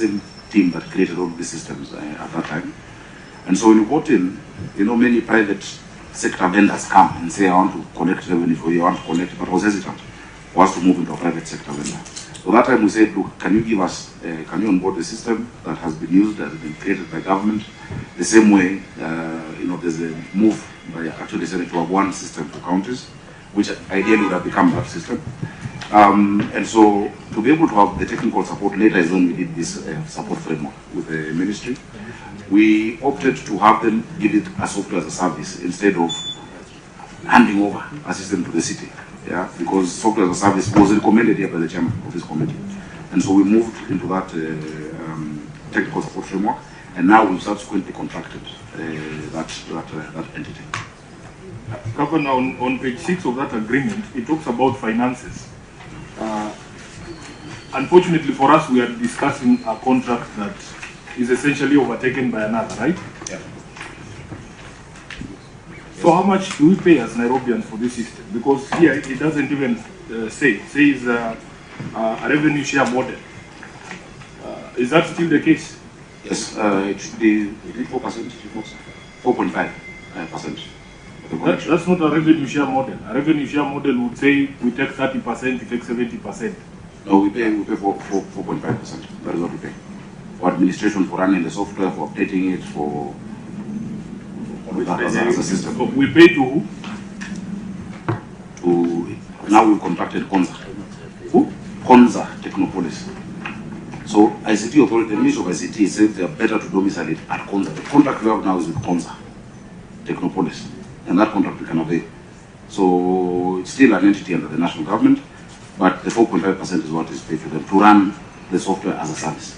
same team that created all these systems at that time. And so when you got in, many private sector vendors come and say, I want to collect revenue for you, I want to collect, but I was hesitant. I was to move into a private sector vendor. So that time we said, look, can you give us, can you onboard the system that has been used, that has been created by government? The same way, there's a move by actually saying to have one system for counties, which ideally would have become that system. And so to be able to have the technical support later is when we did this support framework with the ministry. We opted to have them give it a software as a service instead of handing over a system to the city. Yeah, because software as a service was recommended here by the chairman of this committee. And so we moved into that technical support framework, and now we've subsequently contracted that entity. Governor, on page 6 of that agreement, it talks about finances. Unfortunately for us, we are discussing a contract that is essentially overtaken by another, right? Yeah. So how much do we pay as Nairobians for this system? Because here it doesn't even say. It says a revenue share model. Is that still the case? Yes, it should be 4%, 4.5%. That's not a revenue share model. A revenue share model would say we take 30%, we take 70%. No, we pay 4.5%. That is what we pay. For administration, for running the software, for updating it, for as a system. So we pay to who? Now we've contracted Konza. Who? Konza Technopolis. So ICT authority, the Ministry of ICT said they are better to domicile it at Konza. The contract we have now is with Konza Technopolis, and that contract we can obey. So it's still an entity under the national government, but the 4.5% is what is paid to them to run the software as a service.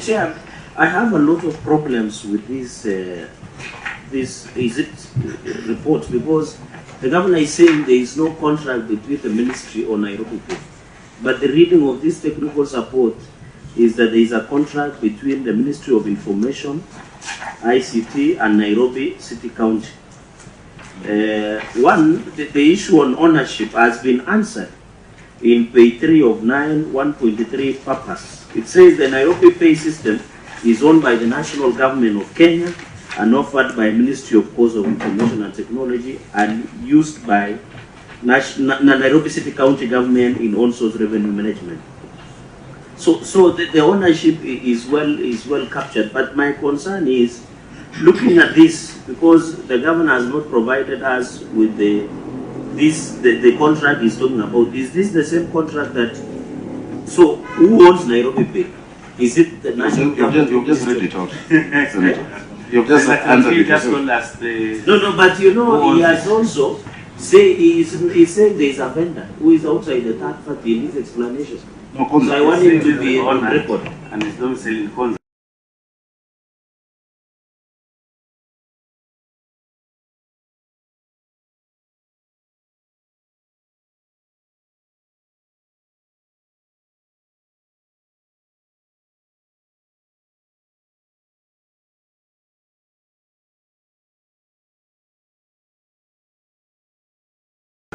Chair, I have a lot of problems with this report, because the governor is saying there is no contract between the ministry or Nairobi Port. But the reading of this technical support is that there is a contract between the Ministry of Information, ICT, and Nairobi City County. The issue on ownership has been answered in page 3 of 9, 1.3 purpose. It says the Nairobi Pay system is owned by the national government of Kenya and offered by Ministry of Information and Technology and used by Nairobi City County government in on-source revenue management. So the ownership is well captured, but my concern is looking at this, because the governor has not provided us with the contract he's talking about. Is this the same contract that? So who owns Nairobi Pay? Is it the national government? You've just read it out. You've just answered it. No, but he has also say he's saying there is a vendor who is outside the third party in his explanation. No, so I want him to be on record. And it's not selling Konza.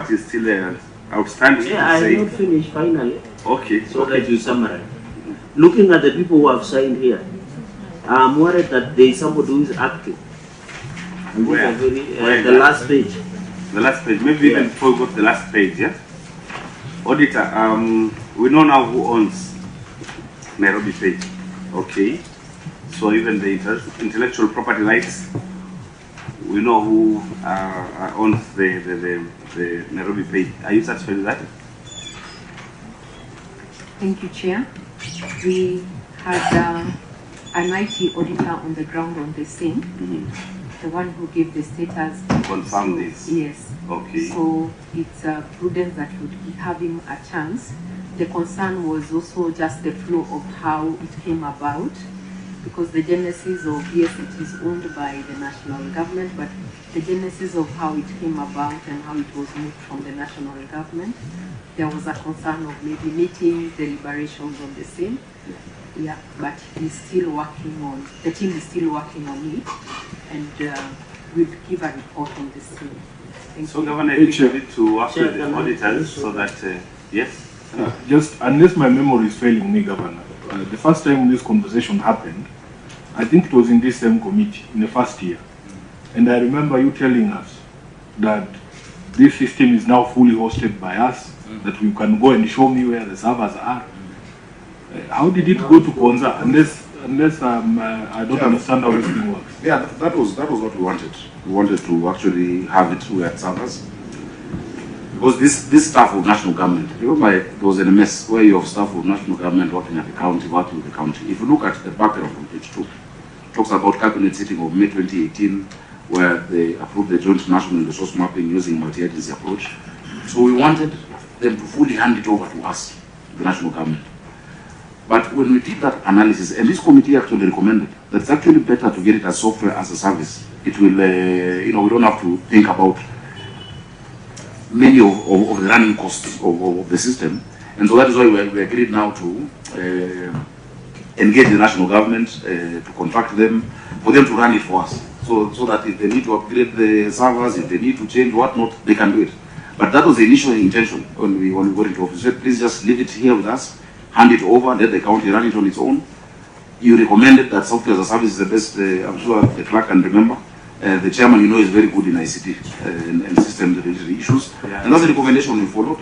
Is still outstanding. Yeah, I have not finished finally. Okay. So that you summarize. Looking at the people who have signed here, I'm worried that there is somebody who is active. And Where? The last page. The last page. Maybe even before we go to the last page, yeah? Auditor, we know now who owns Nairobi Pay. Okay. So even the intellectual property rights, we know who owns the Nairobi Pay. Are you satisfied with that? Thank you, Chair. We had an IT auditor on the ground on the scene, the one who gave the status. Confirm this? Yes. Okay. So it's prudent that we have him a chance. The concern was also just the flow of how it came about, because the genesis of, yes, it is owned by the national government, but the genesis of how it came about and how it was moved from the national government, there was a concern of maybe meeting deliberations on the same. Yeah, but he's still working on, the team is still working on it, and we'll give a report on the same. So, Governor, I think you need to work with the auditors so that, yes? Just unless my memory is failing me, Governor, the first time this conversation happened, I think it was in this same committee in the first year. And I remember you telling us that this system is now fully hosted by us, that you can go and show me where the servers are. How did it go to Konza? Unless I don't understand how this thing works. Yeah, that was what we wanted. We wanted to actually have it where servers. Because this staff of national government, remember it was in a mess where you have staff of national government working at the county, working with the county. If you look at the background on page 2, it talks about cabinet sitting of May 2018, where they approved the joint national resource mapping using multi-agency approach. So we wanted them to fully hand it over to us, the national government. But when we did that analysis, and this committee actually recommended that it's actually better to get it as software as a service. It will, we don't have to think about many of the running costs of the system. And so that is why we agreed now to engage the national government, to contract them, for them to run it for us. So that if they need to upgrade the servers, if they need to change whatnot, they can do it. But that was the initial intention when we got into office. So please just leave it here with us, hand it over, let the county run it on its own. You recommended that software as a service is the best, I'm sure the clerk can remember. The chairman, is very good in ICT and system-related issues. Yeah. And that's the recommendation we followed.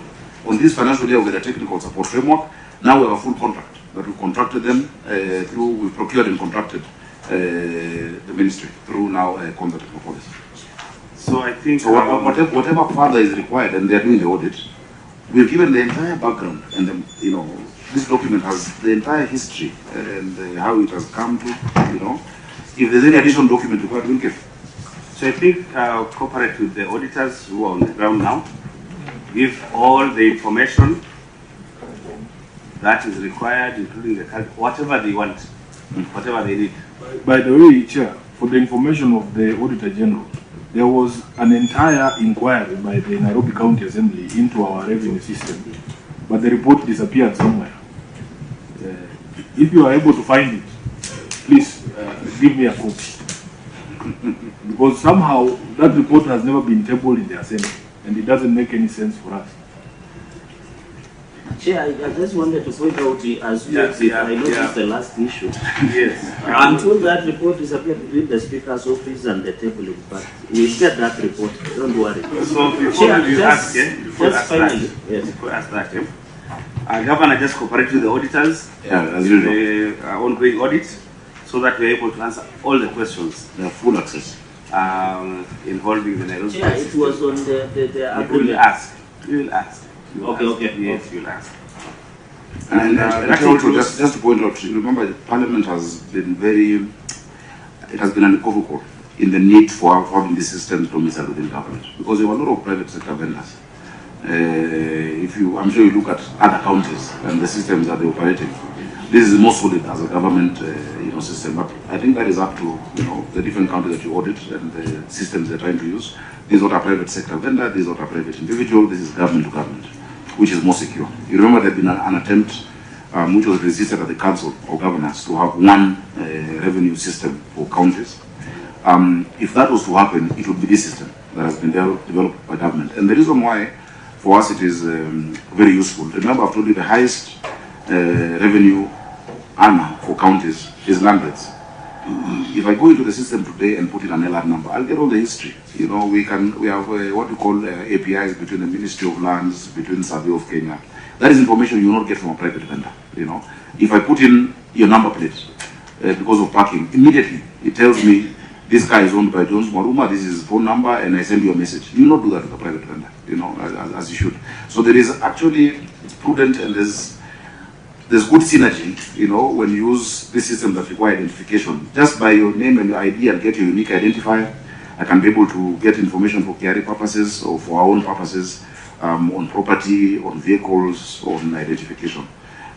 On this financial year, we had a technical support framework. Now we have a full contract that we contracted them we procured and contracted the ministry through now conduct of policy. So I think whatever further is required, and they are doing the audit, we've given the entire background, and then, this document has the entire history and how it has come to, If there's any additional document required, we'll give. So I think cooperate with the auditors who are on the ground now, give all the information that is required, including whatever they want, whatever they need. By the way, Chair, for the information of the Auditor General, there was an entire inquiry by the Nairobi County Assembly into our revenue system, but the report disappeared somewhere. If you are able to find it, please give me a copy. Because somehow that report has never been tabled in the Assembly, and it doesn't make any sense for us. Chair, I just wanted to point out, as you exit, I noticed the last issue. Yes. I'm told that report disappeared between the Speaker's office and the tabling, but we'll get that report, don't worry. So before Chair, you ask, before ask that, Governor just cooperated with the auditors, the ongoing audit, so that we're able to answer all the questions. They have full access. Involving the Nairobi. Chair, it was on the agreement. You will ask. Okay. Yes, you will ask. And actually, just to point out, remember, the Parliament has been it has been unequivocal in the need for having these systems domiciled within government, because there were a lot of private sector vendors. I'm sure you look at other counties and the systems that they're operating, this is more solid as a government system. But I think that is up to the different counties that you audit and the systems they're trying to use. This is not a private sector vendor, this is not a private individual, this is government to government, which is more secure. You remember there had been an attempt which was resisted at the Council of Governors to have one revenue system for counties. If that was to happen, it would be this system that has been developed by government. And the reason why, for us, it is very useful. Remember, I've told you the highest revenue earner for counties is landlords. If I go into the system today and put in an LR number, I'll get all the history. We have what we call APIs between the Ministry of Lands, between Survey of Kenya. That is information you will not get from a private vendor. If I put in your number plate because of parking, immediately it tells me this car is owned by Jones Maruma, this is his phone number, and I send you a message. You will not do that with a private vendor, as you should. So there is actually, it's prudent, and there's good synergy, when you use this system that require identification. Just by your name and your ID and get your unique identifier, I can be able to get information for KRA purposes or for our own purposes, on property, on vehicles, on identification.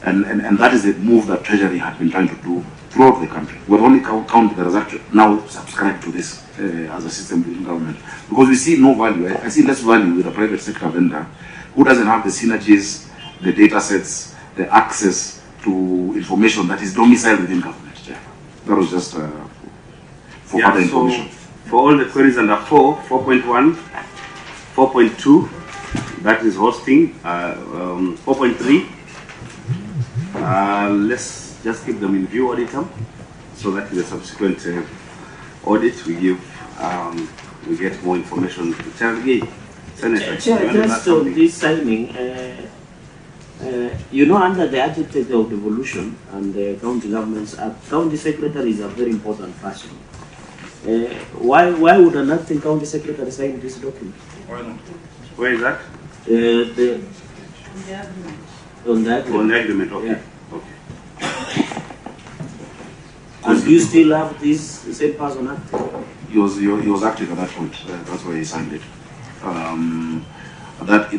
And that is the move that Treasury had been trying to do throughout the country. We're the only county that has actually now subscribed to this as a system within government. Because we see no value. I see less value with a private sector vendor who doesn't have the synergies, the data sets, the access to information that is domiciled within government. That was just for further information. For all the queries under 4.1, 4.2, that is hosting. 4.3. Let's just keep them in view auditor, so that in the subsequent audit we give we get more information. Senator, Chair, just on this signing, you know, under the Architect of Devolution and the County Governments Act, County Secretary is a very important person. Why would an acting County Secretary sign this document? Why not? where is that? On the agreement. On the agreement, okay. Yeah. Okay. And do you still have this same person acting? He was active at that point. That's why he signed it. In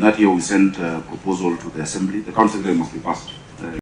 that year, we sent a proposal to the Assembly. The Council Secretary must be passed.